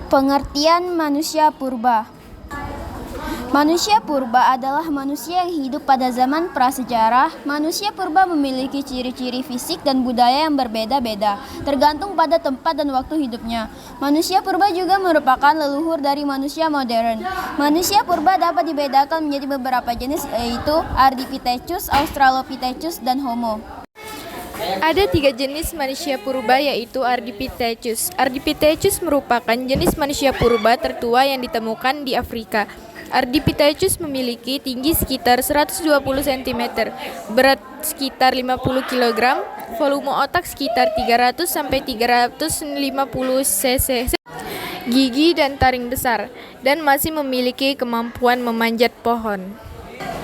Pengertian manusia purba. Manusia purba adalah manusia yang hidup pada zaman prasejarah. Manusia purba memiliki ciri-ciri fisik dan budaya yang berbeda-beda, tergantung pada tempat dan waktu hidupnya. Manusia purba juga merupakan leluhur dari manusia modern. Manusia purba dapat dibedakan menjadi beberapa jenis, yaitu Ardipithecus, Australopithecus, dan Homo. Ada 3 jenis manusia purba, yaitu Ardipithecus. Ardipithecus merupakan jenis manusia purba tertua yang ditemukan di Afrika. Ardipithecus memiliki tinggi sekitar 120 cm, berat sekitar 50 kg, volume otak sekitar 300-350 cc, gigi dan taring besar, dan masih memiliki kemampuan memanjat pohon.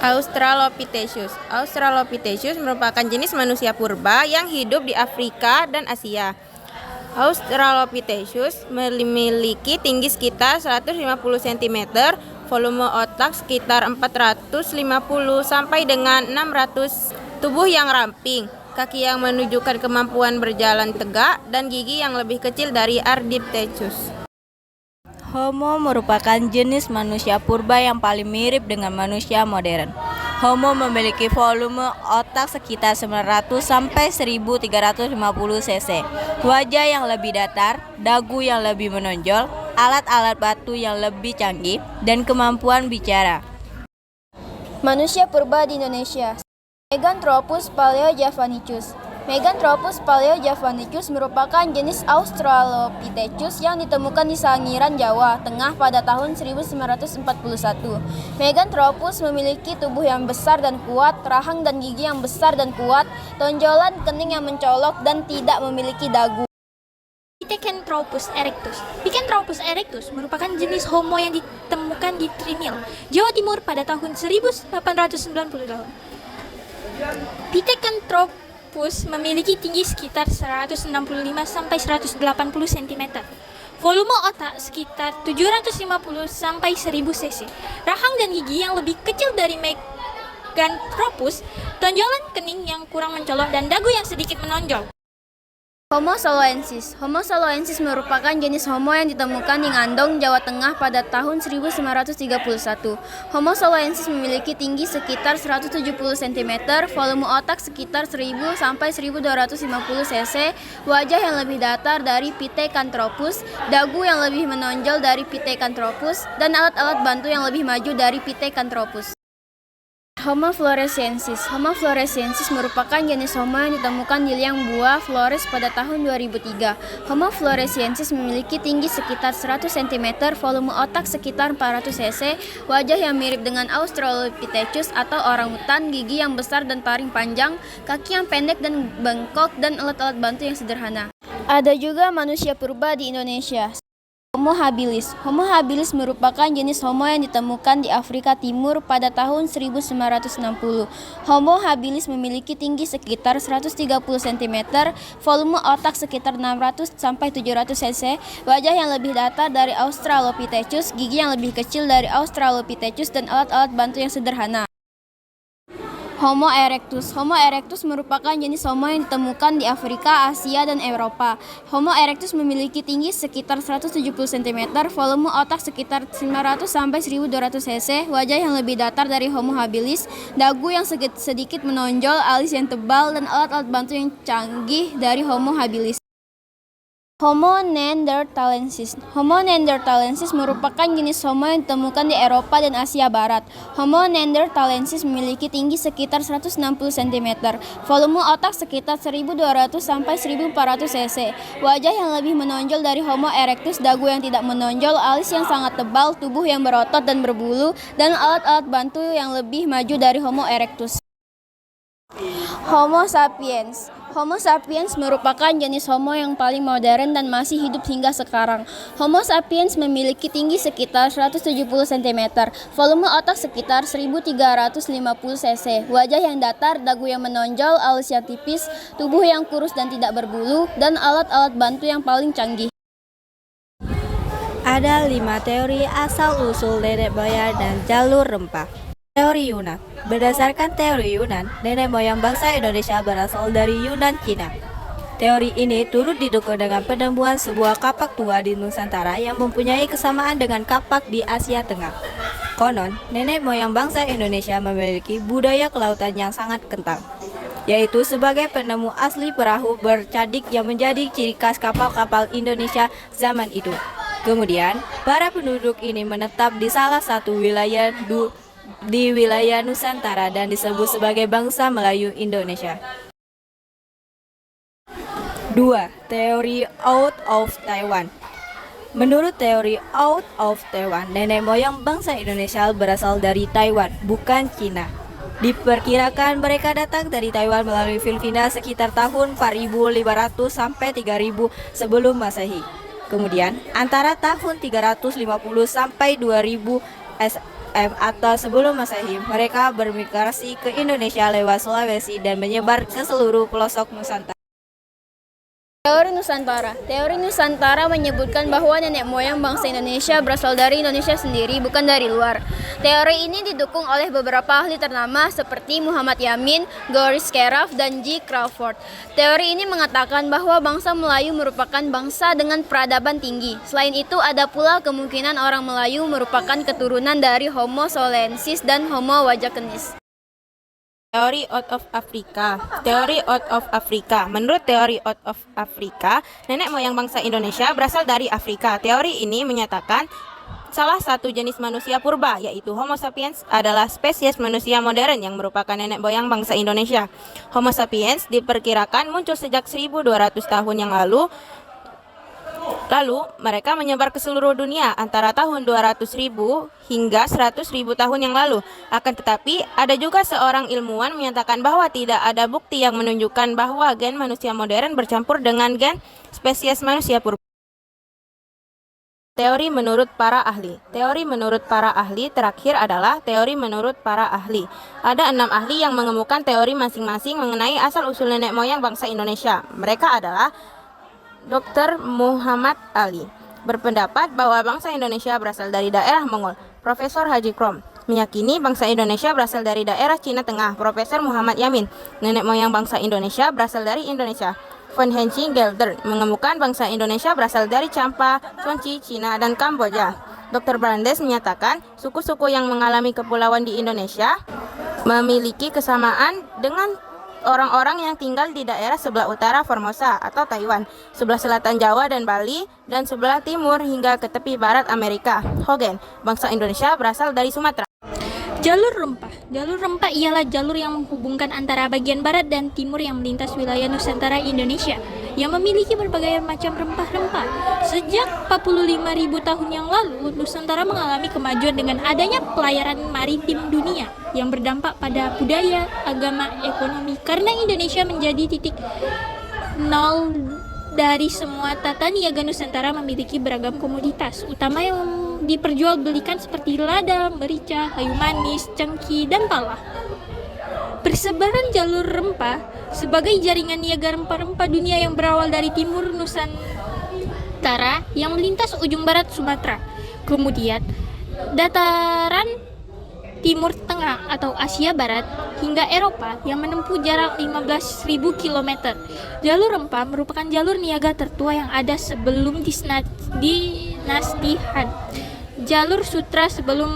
Australopithecus. Australopithecus merupakan jenis manusia purba yang hidup di Afrika dan Asia. Australopithecus memiliki tinggi sekitar 150 cm, volume otak sekitar 450 sampai dengan 600, tubuh yang ramping, kaki yang menunjukkan kemampuan berjalan tegak, dan gigi yang lebih kecil dari Ardipithecus. Homo merupakan jenis manusia purba yang paling mirip dengan manusia modern. Homo memiliki volume otak sekitar 900 sampai 1350 cc, wajah yang lebih datar, dagu yang lebih menonjol, alat-alat batu yang lebih canggih, dan kemampuan bicara. Manusia purba di Indonesia. Meganthropus paleojavanicus. Meganthropus paleojavanicus merupakan jenis Australopithecus yang ditemukan di Sangiran, Jawa Tengah pada tahun 1941. Meganthropus memiliki tubuh yang besar dan kuat, rahang dan gigi yang besar dan kuat, tonjolan kening yang mencolok, dan tidak memiliki dagu. Pithecanthropus erectus. Pithecanthropus erectus merupakan jenis Homo yang ditemukan di Trinil, Jawa Timur pada tahun 1898. Pithecanthropus memiliki tinggi sekitar 165 sampai 180 cm. Volume otak sekitar 750 sampai 1000 cc. Rahang dan gigi yang lebih kecil dari Meganthropus, tonjolan kening yang kurang mencolok, dan dagu yang sedikit menonjol. Homo soloensis. Homo soloensis merupakan jenis Homo yang ditemukan di Ngandong, Jawa Tengah pada tahun 1931. Homo soloensis memiliki tinggi sekitar 170 cm, volume otak sekitar 1000 sampai 1250 cc, wajah yang lebih datar dari Pithecanthropus, dagu yang lebih menonjol dari Pithecanthropus, dan alat-alat bantu yang lebih maju dari Pithecanthropus. Homo floresiensis. Homo floresiensis merupakan jenis Homo yang ditemukan di liang buah Flores pada tahun 2003. Homo floresiensis memiliki tinggi sekitar 100 cm, volume otak sekitar 400 cc, wajah yang mirip dengan Australopithecus atau orangutan, gigi yang besar dan taring panjang, kaki yang pendek dan bengkok, dan alat-alat bantu yang sederhana. Ada juga manusia purba di Indonesia. Homo habilis. Homo habilis merupakan jenis Homo yang ditemukan di Afrika Timur pada tahun 1960. Homo habilis memiliki tinggi sekitar 130 cm, volume otak sekitar 600 sampai 700 cc, wajah yang lebih datar dari Australopithecus, gigi yang lebih kecil dari Australopithecus, dan alat-alat bantu yang sederhana. Homo erectus. Homo erectus merupakan jenis Homo yang ditemukan di Afrika, Asia, dan Eropa. Homo erectus memiliki tinggi sekitar 170 cm, volume otak sekitar 900 sampai 1200 cc, wajah yang lebih datar dari Homo habilis, dagu yang sedikit menonjol, alis yang tebal, dan alat-alat bantu yang canggih dari Homo habilis. Homo neanderthalensis. Homo neanderthalensis merupakan jenis Homo yang ditemukan di Eropa dan Asia Barat. Homo neanderthalensis memiliki tinggi sekitar 160 cm, volume otak sekitar 1200 sampai 1400 cc, wajah yang lebih menonjol dari Homo erectus, dagu yang tidak menonjol, alis yang sangat tebal, tubuh yang berotot dan berbulu, dan alat-alat bantu yang lebih maju dari Homo erectus. Homo sapiens. Homo sapiens merupakan jenis Homo yang paling modern dan masih hidup hingga sekarang. Homo sapiens memiliki tinggi sekitar 170 cm, volume otak sekitar 1350 cc, wajah yang datar, dagu yang menonjol, alis yang tipis, tubuh yang kurus dan tidak berbulu, dan alat-alat bantu yang paling canggih. Ada 5 teori asal-usul nenek moyang dan jalur rempah. Teori Yunan. Berdasarkan teori Yunan, nenek moyang bangsa Indonesia berasal dari Yunan, Cina. Teori ini turut didukung dengan penemuan sebuah kapak tua di Nusantara yang mempunyai kesamaan dengan kapak di Asia Tengah. Konon, nenek moyang bangsa Indonesia memiliki budaya kelautan yang sangat kental, yaitu sebagai penemu asli perahu bercadik yang menjadi ciri khas kapal-kapal Indonesia zaman itu. Kemudian, para penduduk ini menetap di salah satu wilayah di wilayah Nusantara dan disebut sebagai bangsa Melayu Indonesia. 2. Teori Out of Taiwan. Menurut teori Out of Taiwan, nenek moyang bangsa Indonesia berasal dari Taiwan, bukan Cina. Diperkirakan mereka datang dari Taiwan melalui Filipina sekitar tahun 4500 sampai 3000 sebelum Masehi. Kemudian, antara tahun 350 sampai 2000 SM atau sebelum Masehi, mereka bermigrasi ke Indonesia lewat Sulawesi dan menyebar ke seluruh pelosok Nusantara. Teori Nusantara. Teori Nusantara menyebutkan bahwa nenek moyang bangsa Indonesia berasal dari Indonesia sendiri, bukan dari luar. Teori ini didukung oleh beberapa ahli ternama seperti Muhammad Yamin, Goris Keraf, dan G. Crawford. Teori ini mengatakan bahwa bangsa Melayu merupakan bangsa dengan peradaban tinggi. Selain itu, ada pula kemungkinan orang Melayu merupakan keturunan dari Homo saulensis dan Homo wajakenis. Teori out of Africa. Teori out of Africa. Menurut teori out of Africa, nenek moyang bangsa Indonesia berasal dari Afrika. Teori ini menyatakan salah satu jenis manusia purba, yaitu Homo sapiens, adalah spesies manusia modern yang merupakan nenek moyang bangsa Indonesia. Homo sapiens diperkirakan muncul sejak 1200 tahun yang lalu. Lalu, mereka menyebar ke seluruh dunia antara tahun 200.000 hingga 100.000 tahun yang lalu. Akan tetapi, ada juga seorang ilmuwan menyatakan bahwa tidak ada bukti yang menunjukkan bahwa gen manusia modern bercampur dengan gen spesies manusia purba. Teori menurut para ahli. Teori menurut para ahli terakhir adalah teori menurut para ahli. Ada 6 ahli yang mengemukan teori masing-masing mengenai asal-usul nenek moyang bangsa Indonesia. Mereka adalah Dr. Muhammad Ali berpendapat bahwa bangsa Indonesia berasal dari daerah Mongol. Profesor Haji Krom meyakini bangsa Indonesia berasal dari daerah Cina Tengah. Profesor Muhammad Yamin, nenek moyang bangsa Indonesia berasal dari Indonesia. Von Hensing Gelder mengemukan bangsa Indonesia berasal dari Champa, Chonci, Cina, dan Kamboja. Dr. Brandes menyatakan suku-suku yang mengalami kepulauan di Indonesia memiliki kesamaan dengan orang-orang yang tinggal di daerah sebelah utara Formosa atau Taiwan, sebelah selatan Jawa dan Bali, dan sebelah timur hingga ke tepi barat Amerika. Hogen, bangsa Indonesia berasal dari Sumatera. Jalur rempah. Jalur rempah ialah jalur yang menghubungkan antara bagian barat dan timur yang melintas wilayah Nusantara Indonesia yang memiliki berbagai macam rempah-rempah. Sejak 45.000 tahun yang lalu, Nusantara mengalami kemajuan dengan adanya pelayaran maritim dunia yang berdampak pada budaya, agama, ekonomi. Karena Indonesia menjadi titik nol dari semua tata niaga Nusantara memiliki beragam komoditas, utama yang diperjualbelikan seperti lada, merica, kayu manis, cengkih, dan pala. Persebaran jalur rempah sebagai jaringan niaga rempah-rempah dunia yang berawal dari timur Nusantara yang melintas ujung barat Sumatera, kemudian dataran Timur Tengah atau Asia Barat hingga Eropa yang menempuh jarak 15.000 km. Jalur rempah merupakan jalur niaga tertua yang ada sebelum dinasti Han. Jalur sutra sebelum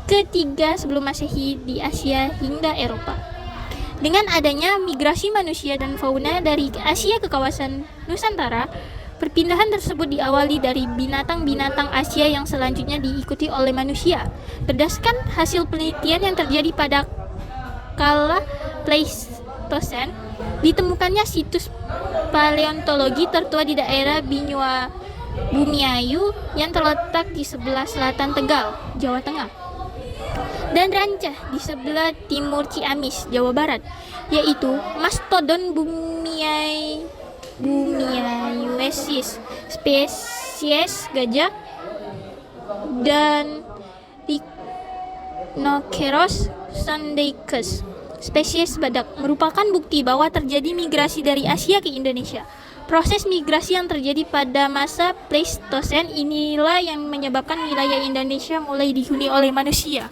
ketiga sebelum Masehi di Asia hingga Eropa. Dengan adanya migrasi manusia dan fauna dari Asia ke kawasan Nusantara, perpindahan tersebut diawali dari binatang-binatang Asia yang selanjutnya diikuti oleh manusia. Berdasarkan hasil penelitian yang terjadi pada kala Pleistosen, ditemukannya situs paleontologi tertua di daerah Bumiayu yang terletak di sebelah selatan Tegal, Jawa Tengah, dan Rancah di sebelah timur Ciamis, Jawa Barat, yaitu Mastodon bumiayensis, spesies gajah, dan Rhinoceros sandaicus, spesies badak, merupakan bukti bahwa terjadi migrasi dari Asia ke Indonesia. Proses migrasi yang terjadi pada masa Pleistosen inilah yang menyebabkan wilayah Indonesia mulai dihuni oleh manusia.